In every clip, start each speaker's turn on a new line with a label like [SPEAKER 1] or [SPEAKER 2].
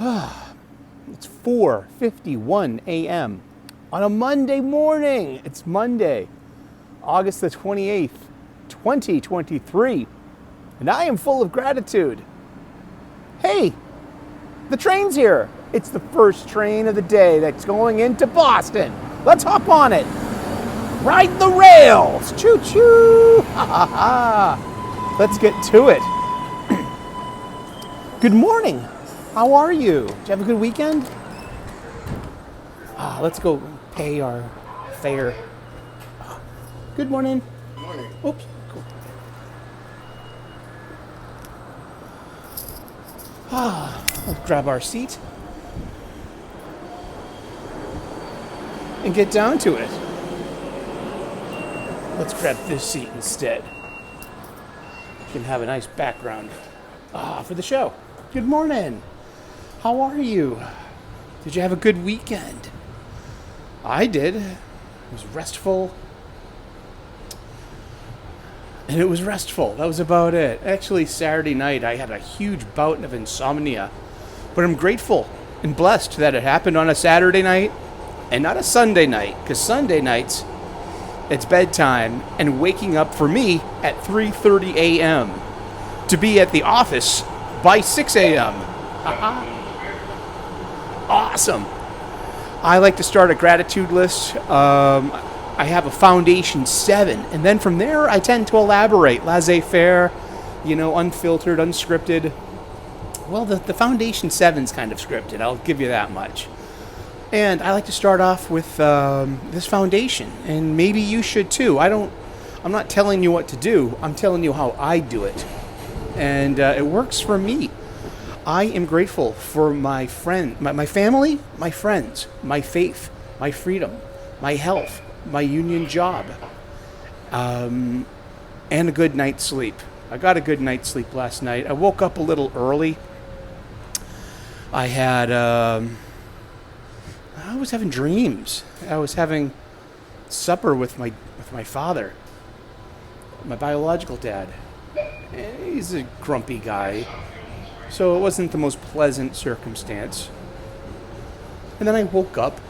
[SPEAKER 1] It's 4:51 a.m. on a Monday morning. It's Monday, August the 28th, 2023, and I am full of gratitude. Hey, the train's here. It's the first train of the day that's going into Boston. Let's hop on it. Ride the rails. Choo-choo. Ha ha ha. Let's get to it. Good morning. How are you? Did you have a good weekend? Let's go pay our fare. Good morning.
[SPEAKER 2] Good morning.
[SPEAKER 1] Oops. Cool. Let's grab our seat and get down to it. Let's grab this seat instead. We can have a nice background for the show. Good morning. How are you? Did you have a good weekend? I did. It was restful. And it was restful. That was about it. Actually, Saturday night, I had a huge bout of insomnia. But I'm grateful and blessed that it happened on a Saturday night and not a Sunday night. Because Sunday nights, it's bedtime and waking up for me at 3:30 a.m. to be at the office by 6 a.m. Awesome. I like to start a gratitude list. I have a foundation 7, and then from there I tend to elaborate. Laissez-faire, unfiltered, unscripted. Well, the foundation 7's kind of scripted, I'll give you that much. And I like to start off with this foundation, and maybe you should too. I'm not telling you what to do, I'm telling you how I do it. And it works for me. I am grateful for my family, my friends, my faith, my freedom, my health, my union job, and a good night's sleep. I got a good night's sleep last night. I woke up a little early. I was having dreams. I was having supper with my father, my biological dad. He's a grumpy guy, so it wasn't the most pleasant circumstance. And then I woke up,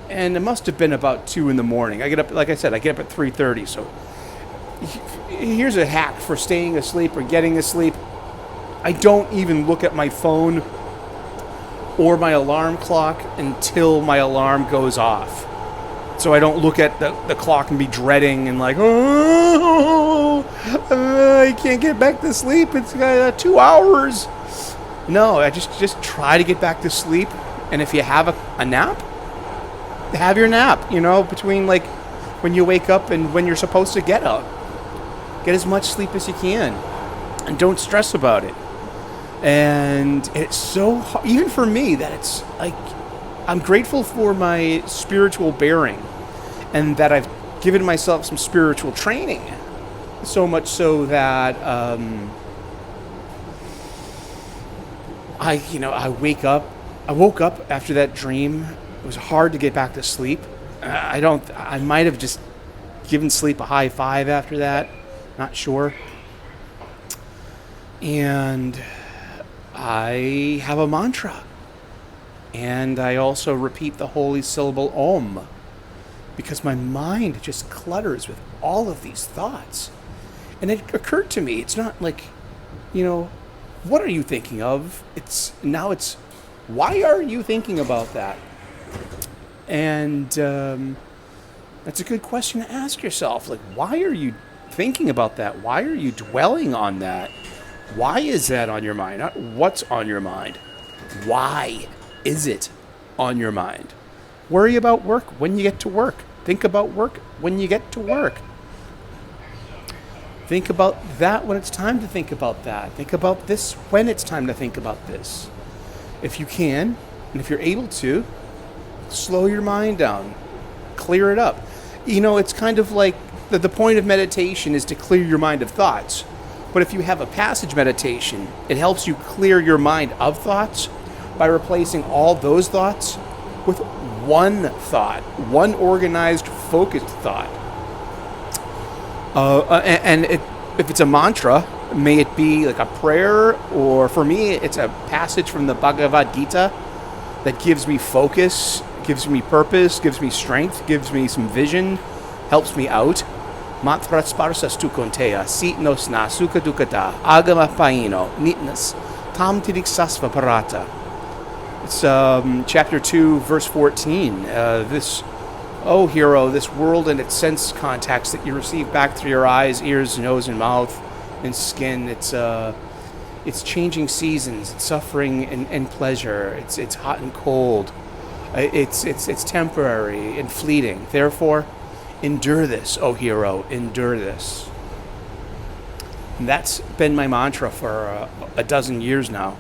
[SPEAKER 1] and it must have been about 2 in the morning. I get up, like I said, I get up at 3:30, so here's a hack for staying asleep or getting asleep. I don't even look at my phone or my alarm clock until my alarm goes off. So I don't look at the clock and be dreading and like, I can't get back to sleep. It's 2 hours. No, I just try to get back to sleep. And if you have a nap, have your nap, between like when you wake up and when you're supposed to get up. Get as much sleep as you can. And don't stress about it. And it's so hard, even for me, that it's like, I'm grateful for my spiritual bearing and that I've given myself some spiritual training. So much so that I woke up after that dream. It was hard to get back to sleep. I might have just given sleep a high 5 after that. Not sure. And I have a mantra. And I also repeat the holy syllable Om, because my mind just clutters with all of these thoughts. And it occurred to me, it's not like, what are you thinking of? It's why are you thinking about that? And that's a good question to ask yourself. Like, why are you thinking about that? Why are you dwelling on that? Why is that on your mind? Not what's on your mind. Why is it on your mind? Worry about work when you get to work. Think about work when you get to work. Think about that when it's time to think about that. Think about this when it's time to think about this. If you can, and if you're able to, slow your mind down. Clear it up. It's kind of like the point of meditation is to clear your mind of thoughts. But if you have a passage meditation, it helps you clear your mind of thoughts by replacing all those thoughts with one thought, one organized, focused thought. If it's a mantra, May it be like a prayer, or for me, it's a passage from the Bhagavad Gita that gives me focus, gives me purpose, gives me strength, gives me some vision, helps me out. Mantra sparsas tu konteya, sitnos na sukha dukata, agama paino, nitnas, tam tidiksasva parata. It's chapter 2, verse 14. O hero, this world and its sense contacts that you receive back through your eyes, ears, nose, and mouth, and skin. It's changing seasons. It's suffering and pleasure. It's hot and cold. It's temporary and fleeting. Therefore, endure this, O hero. Endure this. And that's been my mantra for a dozen years now.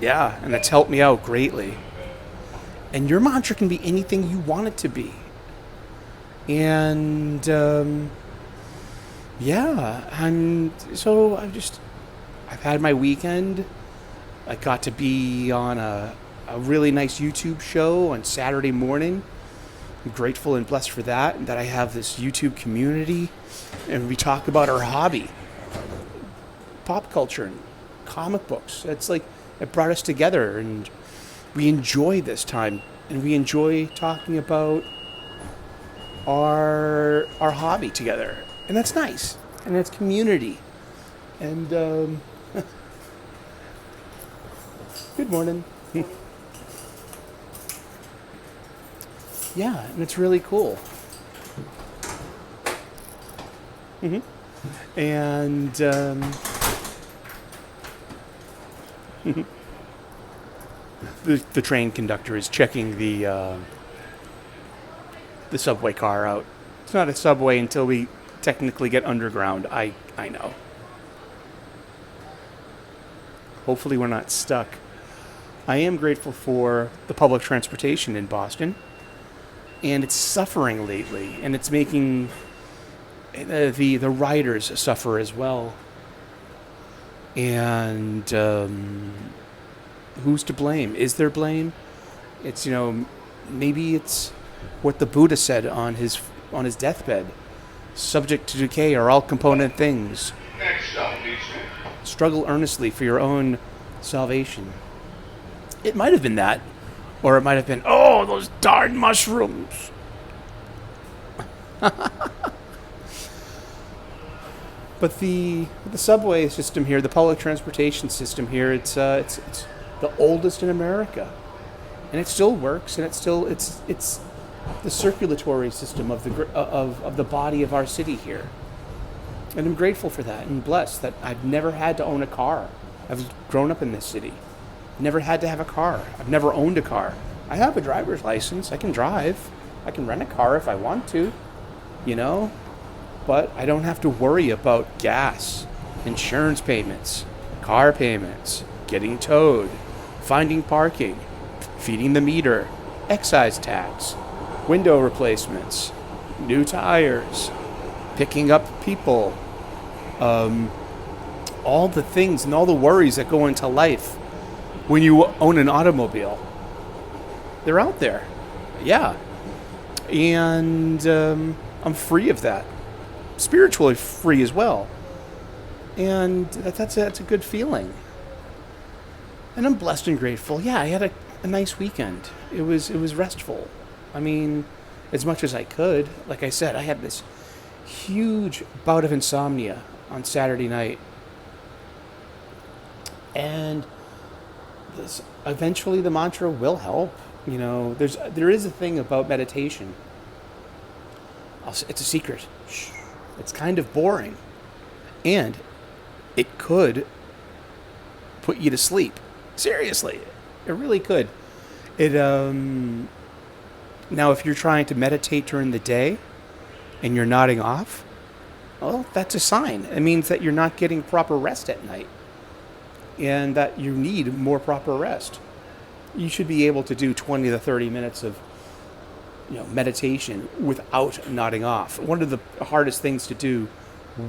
[SPEAKER 1] Yeah, and it's helped me out greatly. And your mantra can be anything you want it to be. And I've had my weekend. I got to be on a really nice YouTube show on Saturday morning. I'm grateful and blessed for that, and that I have this YouTube community, and we talk about our hobby, pop culture and comic books. It's like it brought us together, and we enjoy this time, and we enjoy talking about our hobby together, and that's nice, and that's community. And good morning. Yeah, and it's really cool. And the train conductor is checking the subway car out. It's not a subway until we technically get underground. I know. Hopefully we're not stuck. I am grateful for the public transportation in Boston, and it's suffering lately, and it's making the riders suffer as well. And who's to blame? Is there blame? It's, maybe it's what the Buddha said on his deathbed. Subject to decay are all component things. Struggle earnestly for your own salvation. It might have been that, or it might have been, oh, those darn mushrooms. But the subway system here, the public transportation system here, it's the oldest in America, and it still works, and it's the circulatory system of the body of our city here. And I'm grateful for that and blessed that I've never had to own a car. I've grown up in this city. Never had to have a car. I've never owned a car. I have a driver's license. I can drive. I can rent a car if I want to, But I don't have to worry about gas, insurance payments, car payments, getting towed, finding parking, feeding the meter, excise tax, window replacements, new tires, picking up people, all the things and all the worries that go into life when you own an automobile. They're out there. Yeah. And I'm free of that. Spiritually free as well. And that's a good feeling. And I'm blessed and grateful. Yeah, I had a nice weekend. It was restful. I mean, as much as I could. Like I said, I had this huge bout of insomnia on Saturday night. And eventually the mantra will help. There is a thing about meditation. It's a secret. Shh. It's kind of boring. And it could put you to sleep. Seriously. It really could. Now, if you're trying to meditate during the day and you're nodding off, well, that's a sign. It means that you're not getting proper rest at night and that you need more proper rest. You should be able to do 20 to 30 minutes of meditation without nodding off. One of the hardest things to do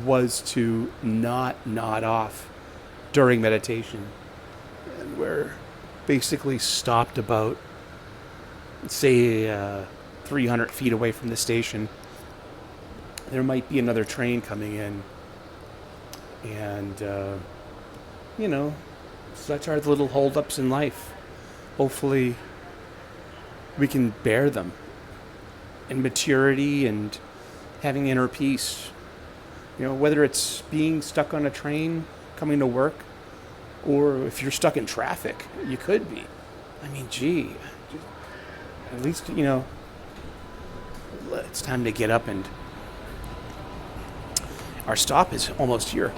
[SPEAKER 1] was to not nod off during meditation. And we're basically stopped about, say, 300 feet away from the station. There might be another train coming in. And, such are the little holdups in life. Hopefully, we can bear them in maturity and having inner peace. Whether it's being stuck on a train, coming to work, or if you're stuck in traffic, you could be. I mean, gee, at least, it's time to get up, and our stop is almost here.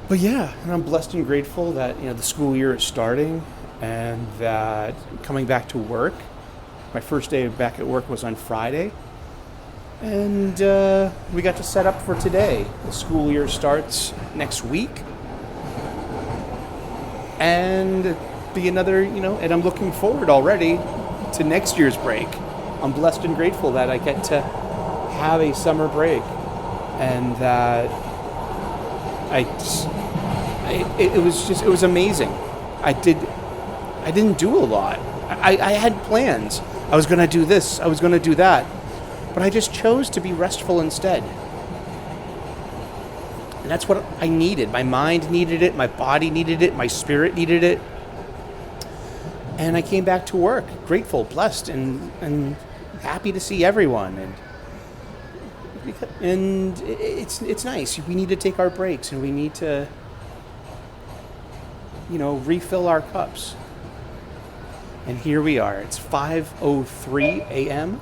[SPEAKER 1] But yeah, and I'm blessed and grateful that, the school year is starting and that coming back to work, my first day back at work was on Friday. And we got to set up for today. The school year starts next week. And be another, and I'm looking forward already to next year's break. I'm blessed and grateful that I get to have a summer break and that it was amazing. I didn't do a lot. I had plans. I was going to do this. I was going to do that. But I just chose to be restful instead. And that's what I needed. My mind needed it. My body needed it. My spirit needed it. And I came back to work, grateful, blessed, and happy to see everyone. And it's nice. We need to take our breaks, and we need to, refill our cups. And here we are. It's 5:03 a.m.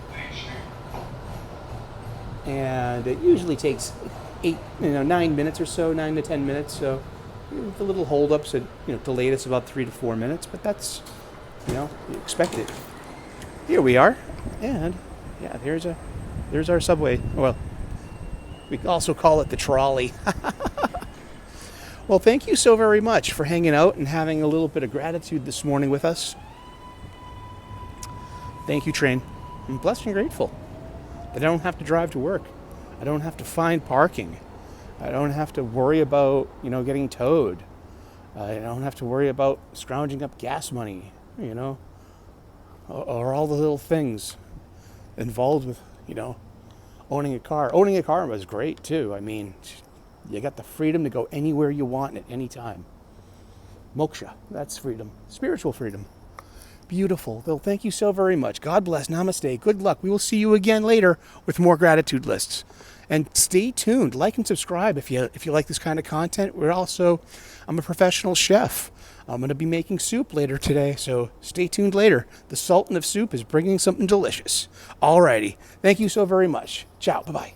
[SPEAKER 1] And it usually takes 9 minutes or so, 9 to 10 minutes. So the little holdups had, delayed us about 3 to 4 minutes, but that's, you expected. Here we are, and yeah, there's our subway. Well, we also call it the trolley. Well, thank you so very much for hanging out and having a little bit of gratitude this morning with us. Thank you, train. I'm blessed and grateful that I don't have to drive to work. I don't have to find parking. I don't have to worry about, getting towed. I don't have to worry about scrounging up gas money, or all the little things involved with, owning a car. Owning a car was great, too. I mean, you got the freedom to go anywhere you want at any time. Moksha, that's freedom. Spiritual freedom. Beautiful. Well, thank you so very much. God bless. Namaste. Good luck. We will see you again later with more gratitude lists. And stay tuned. Like and subscribe if you like this kind of content. I'm a professional chef. I'm going to be making soup later today, so stay tuned later. The Sultan of Soup is bringing something delicious. Alrighty. Thank you so very much. Ciao. Bye-bye.